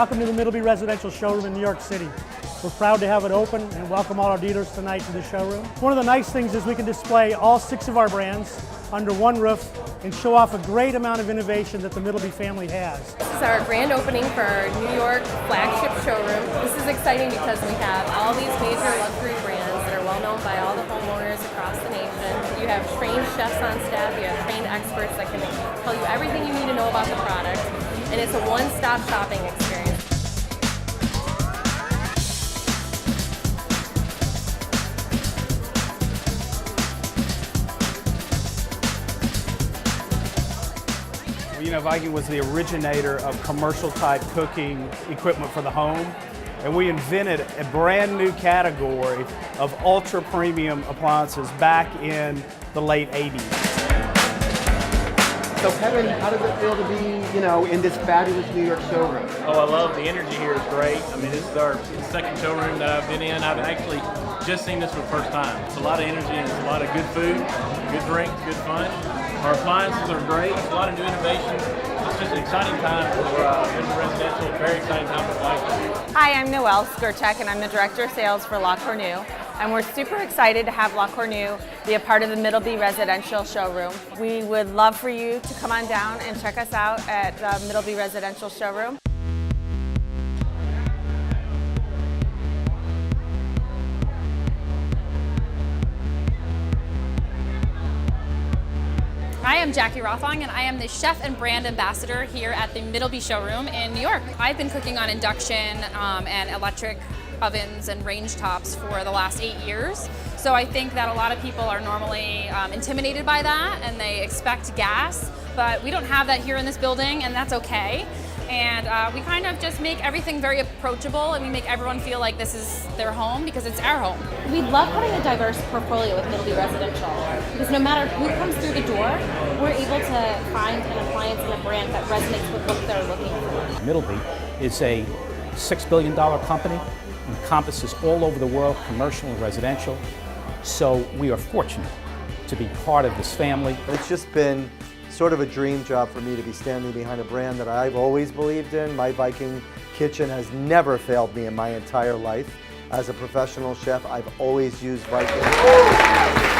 welcome to the Middleby Residential Showroom in New York City. We're proud to have it open and welcome all our dealers tonight to the showroom. One of the nice things is we can display all 6 of our brands under one roof and show off a great amount of innovation that the Middleby family has. This is our grand opening for our New York flagship showroom. This is exciting because we have all these major luxury brands that are well known by all the homeowners across the nation. You have trained chefs on staff, you have trained experts that can tell you everything you need to know about the product, and it's a one-stop shopping experience. You know, Viking was the originator of commercial type cooking equipment for the home, and we invented a brand new category of ultra premium appliances back in the late 80s. So Kevin, how does it feel to be, in this fabulous New York showroom? Oh, I love the energy here is great. I mean, this is our second showroom that I've been in. I've actually just seen this for the first time. It's a lot of energy and it's a lot of good food, good drinks, good fun. Our appliances are great. It's a lot of new innovation. It's just an exciting time for Middleby Residential. Very exciting time for Viking. Hi, I'm Noelle Skirchek, and I'm the Director of Sales for Lecor. And we're super excited to have Lecor be a part of the Middleby Residential Showroom. We would love for you to come on down and check us out at the Middleby Residential Showroom. Hi, I'm Jackie Rothong, and I am the Chef and Brand Ambassador here at the Middleby Showroom in New York. I've been cooking on induction and electric ovens and range tops for the last 8 years. So I think that a lot of people are normally intimidated by that and they expect gas, but we don't have that here in this building, and that's okay. And we kind of just make everything very approachable, and we make everyone feel like this is their home because it's our home. We love having a diverse portfolio with Middleby Residential because no matter who comes through the door, we're able to find an appliance and a brand that resonates with what they're looking for. Middleby is a $6 billion company, encompasses all over the world, commercial and residential. So we are fortunate to be part of this family. It's just been sort of a dream job for me to be standing behind a brand that I've always believed in. My Viking kitchen has never failed me in my entire life. As a professional chef, I've always used Viking.